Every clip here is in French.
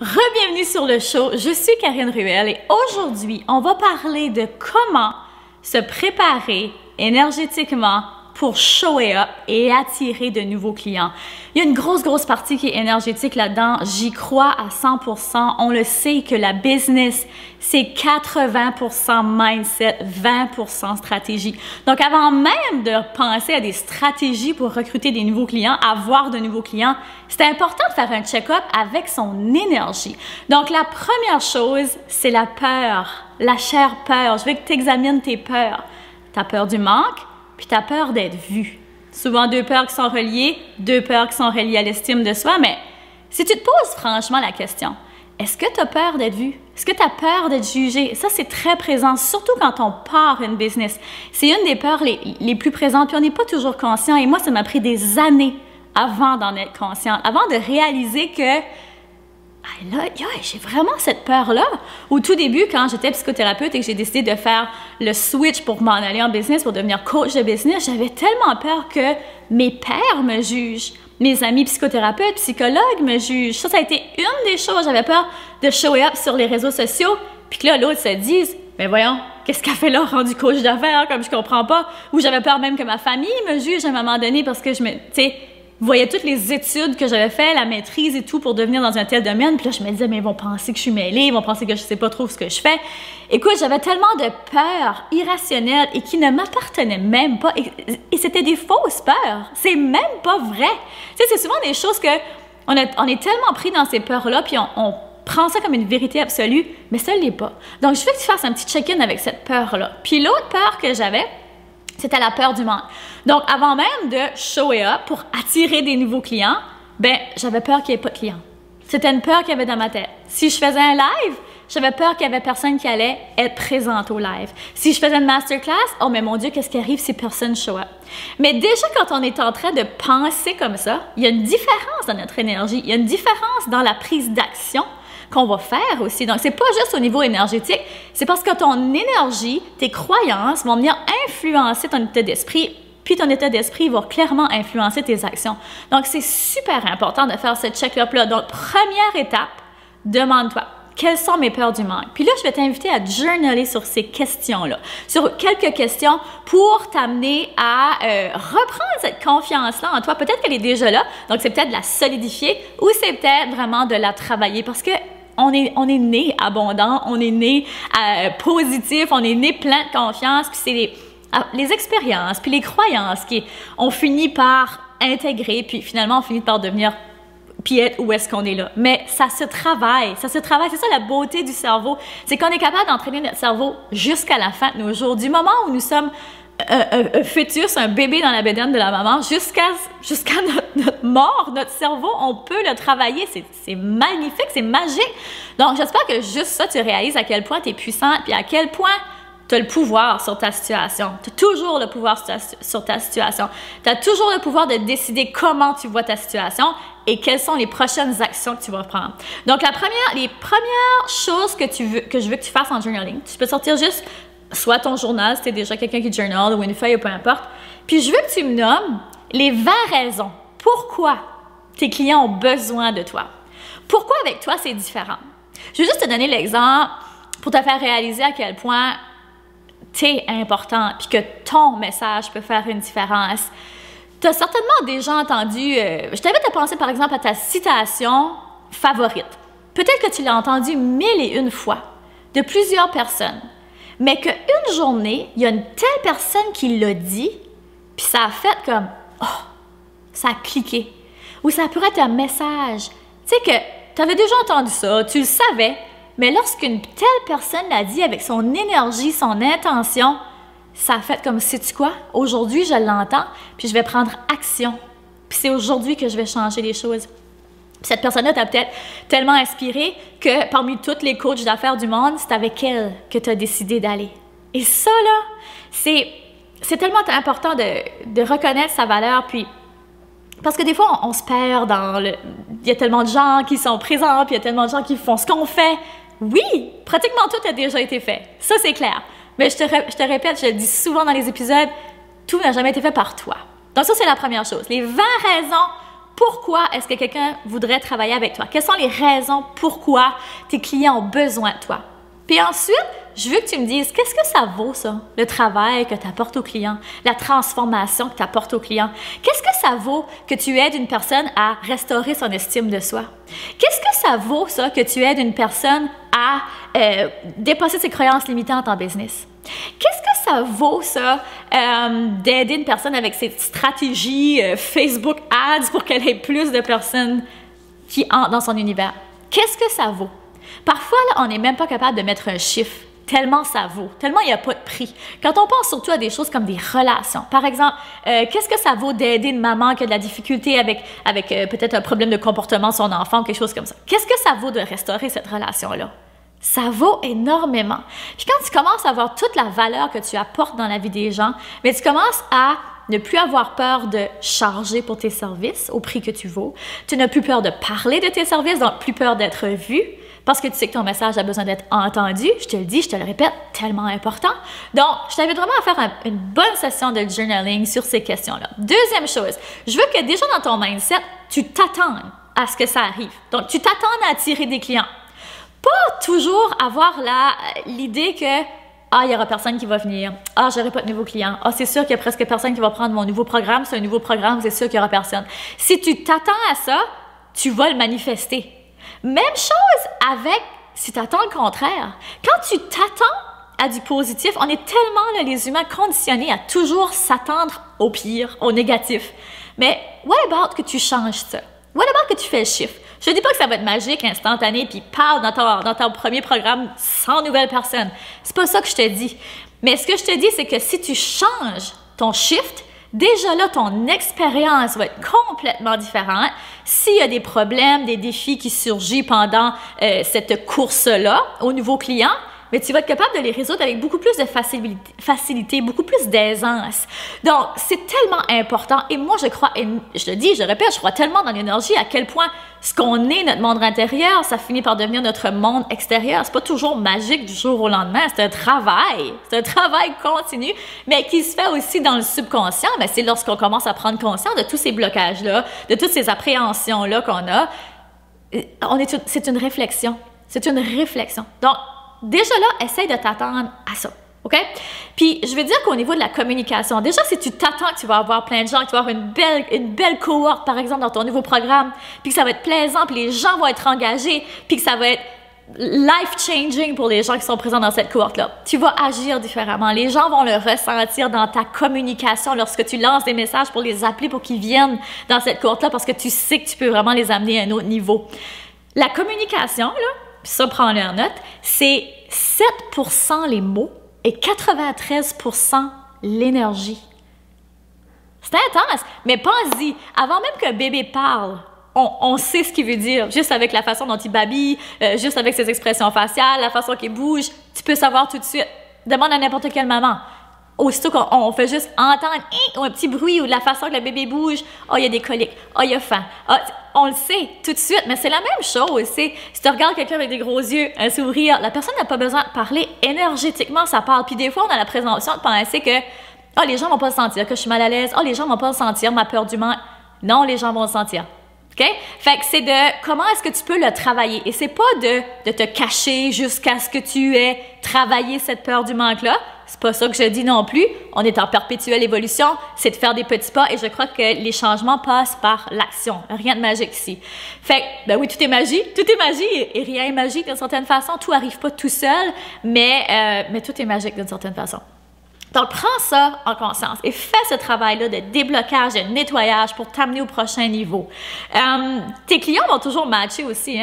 Re-bienvenue sur le show, je suis Karine Ruel et aujourd'hui, on va parler de comment se préparer énergétiquement pour shower up et attirer de nouveaux clients. Il y a une grosse partie qui est énergétique là-dedans. J'y crois à 100%. On le sait que la business, c'est 80% mindset, 20% stratégie. Donc, avant même de penser à des stratégies pour recruter des nouveaux clients, avoir de nouveaux clients, c'est important de faire un check-up avec son énergie. Donc, la première chose, c'est la peur, la chère peur. Je veux que tu examines tes peurs. Tu as peur du manque, puis tu as peur d'être vu. Souvent deux peurs qui sont reliées à l'estime de soi, mais si tu te poses franchement la question, est-ce que tu as peur d'être vu? Est-ce que tu as peur d'être jugé? Ça, c'est très présent, surtout quand on part une business. C'est une des peurs les plus présentes, puis on n'est pas toujours conscient. Et moi, ça m'a pris des années avant d'en être consciente, avant de réaliser que là, j'ai vraiment cette peur-là. Au tout début, quand j'étais psychothérapeute et que j'ai décidé de faire le switch pour m'en aller en business, pour devenir coach de business, j'avais tellement peur que mes pairs me jugent, mes amis psychothérapeutes, psychologues me jugent. Ça a été une des choses. J'avais peur de show up sur les réseaux sociaux, puis que là, l'autre se dise « Mais voyons, qu'est-ce qu'elle fait là, rendu coach d'affaires, comme je comprends pas? » Ou j'avais peur même que ma famille me juge à un moment donné parce que je me... Tu sais, voyais toutes les études que j'avais fait, la maîtrise et tout pour devenir dans un tel domaine. Puis là, je me disais, mais ils vont penser que je suis mêlée, ils vont penser que je sais pas trop ce que je fais. Écoute, j'avais tellement de peurs irrationnelles et qui ne m'appartenaient même pas. Et c'était des fausses peurs. C'est même pas vrai. Tu sais, c'est souvent des choses que on est tellement pris dans ces peurs-là, puis on prend ça comme une vérité absolue, mais ça ne l'est pas. Donc, je veux que tu fasses un petit check-in avec cette peur-là. Puis l'autre peur que j'avais, c'était la peur du manque. Donc, avant même de shower up pour attirer des nouveaux clients, ben, j'avais peur qu'il n'y ait pas de clients. C'était une peur qu'il y avait dans ma tête. Si je faisais un live, j'avais peur qu'il n'y avait personne qui allait être présente au live. Si je faisais une masterclass, oh mais mon Dieu, qu'est-ce qui arrive si personne show up? Mais déjà, quand on est en train de penser comme ça, il y a une différence dans notre énergie. Il y a une différence dans la prise d'action qu'on va faire aussi. Donc, c'est pas juste au niveau énergétique, c'est parce que ton énergie, tes croyances vont venir influencer ton état d'esprit, puis ton état d'esprit va clairement influencer tes actions. Donc, c'est super important de faire ce check-up-là. Donc, première étape, demande-toi, quelles sont mes peurs du manque? Puis là, je vais t'inviter à journaler sur ces questions-là, sur quelques questions pour t'amener à reprendre cette confiance-là en toi. Peut-être qu'elle est déjà là, donc c'est peut-être de la solidifier ou c'est peut-être vraiment de la travailler parce que on est né abondant, on est né positif, on est né plein de confiance, puis c'est les expériences, puis les croyances on finit par intégrer, puis finalement on finit par devenir puis être où est-ce qu'on est là. Mais ça se travaille, c'est ça la beauté du cerveau, c'est qu'on est capable d'entraîner notre cerveau jusqu'à la fin de nos jours, du moment où nous sommes un fœtus, un bébé dans la bédaine de la maman, jusqu'à notre mort, notre cerveau, on peut le travailler. C'est magnifique, c'est magique. Donc, j'espère que juste ça, tu réalises à quel point tu es puissante puis à quel point tu as le pouvoir sur ta situation. Tu as toujours le pouvoir sur ta situation. Tu as toujours le pouvoir de décider comment tu vois ta situation et quelles sont les prochaines actions que tu vas prendre. Donc, les premières choses que je veux que tu fasses en journaling, tu peux sortir juste soit ton journal, si tu es déjà quelqu'un qui journal ou une feuille ou peu importe. Puis je veux que tu me nommes les 20 raisons pourquoi tes clients ont besoin de toi. Pourquoi avec toi, c'est différent. Je veux juste te donner l'exemple pour te faire réaliser à quel point tu es important puis que ton message peut faire une différence. Tu as certainement déjà entendu, je t'invite à penser par exemple à ta citation favorite. Peut-être que tu l'as entendue 1001 fois de plusieurs personnes. Mais qu'une journée, il y a une telle personne qui l'a dit, puis ça a fait comme « Oh! » Ça a cliqué. Ou ça pourrait être un message. Tu sais que tu avais déjà entendu ça, tu le savais, mais lorsqu'une telle personne l'a dit avec son énergie, son intention, ça a fait comme « Sais-tu quoi? Aujourd'hui, je l'entends, puis je vais prendre action. Puis c'est aujourd'hui que je vais changer les choses. » Cette personne-là t'a peut-être tellement inspiré que parmi toutes les coachs d'affaires du monde, c'est avec elle que tu as décidé d'aller. Et ça, là, c'est tellement important de reconnaître sa valeur. Puis, parce que des fois, on se perd dans il y a tellement de gens qui sont présents, puis il y a tellement de gens qui font ce qu'on fait. Oui, pratiquement tout a déjà été fait. Ça, c'est clair. Mais je te répète, je le dis souvent dans les épisodes, tout n'a jamais été fait par toi. Donc ça, c'est la première chose. Les 20 raisons pourquoi est-ce que quelqu'un voudrait travailler avec toi? Quelles sont les raisons pourquoi tes clients ont besoin de toi? Puis ensuite, je veux que tu me dises, qu'est-ce que ça vaut, ça, le travail que tu apportes au client, la transformation que tu apportes au client? Qu'est-ce que ça vaut que tu aides une personne à restaurer son estime de soi? Qu'est-ce que ça vaut, ça, que tu aides une personne à dépasser ses croyances limitantes en business? Qu'est-ce que ça vaut, ça, d'aider une personne avec ses stratégies Facebook Ads pour qu'elle ait plus de personnes qui entrent dans son univers? Qu'est-ce que ça vaut? Parfois, là, on n'est même pas capable de mettre un chiffre, tellement ça vaut, tellement il n'y a pas de prix. Quand on pense surtout à des choses comme des relations, par exemple, qu'est-ce que ça vaut d'aider une maman qui a de la difficulté avec peut-être un problème de comportement de son enfant ou quelque chose comme ça? Qu'est-ce que ça vaut de restaurer cette relation-là? Ça vaut énormément. Puis quand tu commences à voir toute la valeur que tu apportes dans la vie des gens, mais tu commences à ne plus avoir peur de charger pour tes services au prix que tu vaux. Tu n'as plus peur de parler de tes services, donc plus peur d'être vu, parce que tu sais que ton message a besoin d'être entendu. Je te le dis, je te le répète, tellement important. Donc, je t'invite vraiment à faire une bonne session de journaling sur ces questions-là. Deuxième chose, je veux que déjà dans ton mindset, tu t'attendes à ce que ça arrive. Donc, tu t'attends à attirer des clients. Pas toujours avoir l'idée que il n'y aura personne qui va venir. J'aurai pas de nouveaux clients. C'est sûr qu'il y a presque personne qui va prendre mon nouveau programme. C'est un nouveau programme, c'est sûr qu'il n'y aura personne. Si tu t'attends à ça, tu vas le manifester. Même chose avec si tu attends le contraire. Quand tu t'attends à du positif, on est tellement, là, les humains, conditionnés à toujours s'attendre au pire, au négatif. Mais what about que tu changes ça? What about que tu fais le chiffre? Je ne dis pas que ça va être magique, instantané, puis parle dans ton premier programme 100 nouvelles personnes. C'est pas ça que je te dis. Mais ce que je te dis, c'est que si tu changes ton shift, déjà là, ton expérience va être complètement différente. S'il y a des problèmes, des défis qui surgissent pendant cette course-là aux nouveaux clients, mais tu vas être capable de les résoudre avec beaucoup plus de facilité, beaucoup plus d'aisance. Donc, c'est tellement important. Et moi, je crois, et je le dis, je le répète, je crois tellement dans l'énergie, à quel point ce qu'on est, notre monde intérieur, ça finit par devenir notre monde extérieur. C'est pas toujours magique du jour au lendemain. C'est un travail. C'est un travail continu, mais qui se fait aussi dans le subconscient. Mais c'est lorsqu'on commence à prendre conscience de tous ces blocages-là, de toutes ces appréhensions-là qu'on a. C'est une réflexion. C'est une réflexion. Donc, déjà là, essaye de t'attendre à ça, OK? Puis, je veux dire qu'au niveau de la communication, déjà, si tu t'attends que tu vas avoir plein de gens, que tu vas avoir une belle cohorte, par exemple, dans ton nouveau programme, puis que ça va être plaisant, puis les gens vont être engagés, puis que ça va être life-changing pour les gens qui sont présents dans cette cohorte-là. Tu vas agir différemment. Les gens vont le ressentir dans ta communication lorsque tu lances des messages pour les appeler, pour qu'ils viennent dans cette cohorte-là, parce que tu sais que tu peux vraiment les amener à un autre niveau. La communication, là, puis ça, prends-le en note, c'est 7% les mots et 93% l'énergie. C'est intense, mais pense-y, avant même qu'un bébé parle, on sait ce qu'il veut dire, juste avec la façon dont il babille, juste avec ses expressions faciales, la façon qu'il bouge, tu peux savoir tout de suite. Demande à n'importe quelle maman. Aussitôt qu'on fait juste entendre un petit bruit ou de la façon que le bébé bouge, il y a des coliques, il y a faim. On le sait tout de suite, mais c'est la même chose. Si tu regardes quelqu'un avec des gros yeux, un sourire, la personne n'a pas besoin de parler énergétiquement, ça parle. Puis des fois, on a la présomption de penser que les gens vont pas le sentir, que je suis mal à l'aise, les gens vont pas le sentir, ma peur du manque. Non, les gens vont le sentir. OK? Fait que c'est de comment est-ce que tu peux le travailler. Et c'est pas de te cacher jusqu'à ce que tu aies travaillé cette peur du manque-là. C'est pas ça que je dis non plus. On est en perpétuelle évolution. C'est de faire des petits pas et je crois que les changements passent par l'action. Rien de magique ici. Fait que, ben oui, tout est magie. Tout est magie et rien est magique d'une certaine façon. Tout arrive pas tout seul, mais tout est magique d'une certaine façon. Donc, prends ça en conscience et fais ce travail-là de déblocage, de nettoyage pour t'amener au prochain niveau. Tes clients vont toujours matcher aussi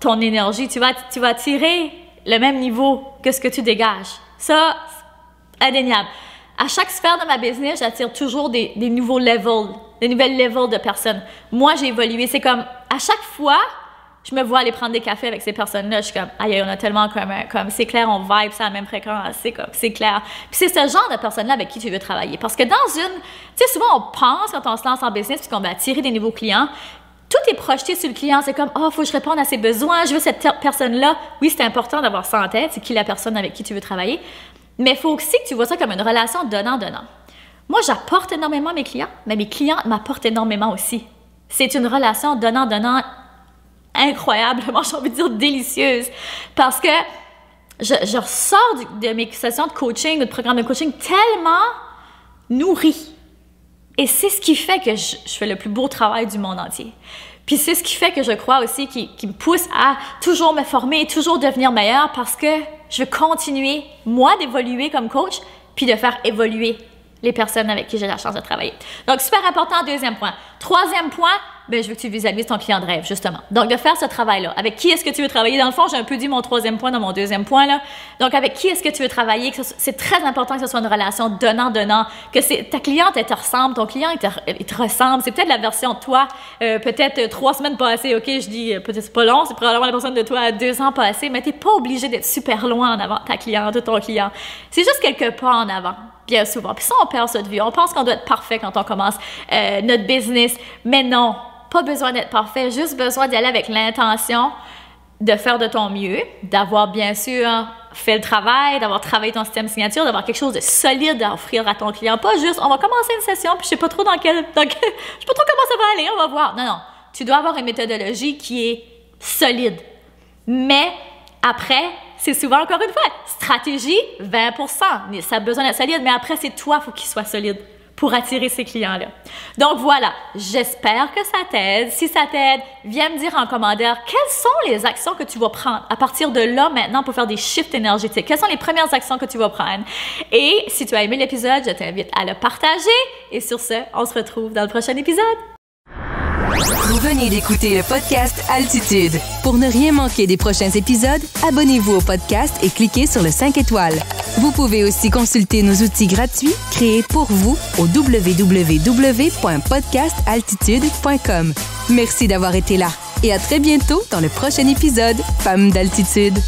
ton énergie. Tu vas attirer le même niveau que ce que tu dégages. Ça, indéniable. À chaque sphère de ma business, j'attire toujours des nouveaux levels, des nouvelles levels de personnes. Moi, j'ai évolué. C'est comme, à chaque fois, je me vois aller prendre des cafés avec ces personnes-là. Je suis comme, aïe, on a tellement en commun. Comme, c'est clair, on vibe, c'est la même fréquence. C'est clair. Puis c'est ce genre de personnes-là avec qui tu veux travailler. Parce que tu sais, souvent, on pense quand on se lance en business puis qu'on va attirer des nouveaux clients, tout est projeté sur le client. C'est comme, faut que je réponde à ses besoins. Je veux cette personne-là. Oui, c'est important d'avoir ça en tête. C'est qui la personne avec qui tu veux travailler. Mais il faut aussi que tu vois ça comme une relation donnant-donnant. Moi, j'apporte énormément à mes clients, mais mes clients m'apportent énormément aussi. C'est une relation donnant-donnant incroyablement, j'ai envie de dire délicieuse. Parce que je ressors de mes sessions de coaching ou de programmes de coaching tellement nourrie. Et c'est ce qui fait que je fais le plus beau travail du monde entier. Puis c'est ce qui fait que je crois aussi, qui me pousse à toujours me former, toujours devenir meilleure parce que je veux continuer, moi, d'évoluer comme coach, puis de faire évoluer les personnes avec qui j'ai la chance de travailler. Donc, super important, deuxième point. Troisième point, ben, je veux que tu visualises ton client de rêve, justement. Donc, de faire ce travail-là. Avec qui est-ce que tu veux travailler? Dans le fond, j'ai un peu dit mon troisième point dans mon deuxième point, là. Donc, avec qui est-ce que tu veux travailler? C'est très important que ce soit une relation donnant-donnant, que ta cliente, elle te ressemble, ton client, il te ressemble. C'est peut-être la version de toi, peut-être 3 semaines passées, OK, je dis, peut-être c'est pas long, c'est probablement la personne de toi à 2 ans passés, mais t'es pas obligé d'être super loin en avant de ta cliente ou ton client. C'est juste quelques pas en avant. Bien souvent. Puis ça, on perd ça de vue. On pense qu'on doit être parfait quand on commence notre business. Mais non, pas besoin d'être parfait. Juste besoin d'y aller avec l'intention de faire de ton mieux, d'avoir bien sûr fait le travail, d'avoir travaillé ton système signature, d'avoir quelque chose de solide à offrir à ton client. Pas juste, on va commencer une session, puis je sais pas trop je sais pas trop comment ça va aller, on va voir. Non, non. Tu dois avoir une méthodologie qui est solide. Mais après, c'est souvent, encore une fois, stratégie, 20%. Ça a besoin d'être solide, mais après, c'est toi, il faut qu'il soit solide pour attirer ces clients-là. Donc voilà, j'espère que ça t'aide. Si ça t'aide, viens me dire en commentaire quelles sont les actions que tu vas prendre à partir de là maintenant pour faire des shifts énergétiques. Quelles sont les premières actions que tu vas prendre? Et si tu as aimé l'épisode, je t'invite à le partager. Et sur ce, on se retrouve dans le prochain épisode. Vous venez d'écouter le podcast Altitude. Pour ne rien manquer des prochains épisodes, abonnez-vous au podcast et cliquez sur le 5 étoiles. Vous pouvez aussi consulter nos outils gratuits créés pour vous au www.podcastaltitude.com. Merci d'avoir été là et à très bientôt dans le prochain épisode Femmes d'Altitude.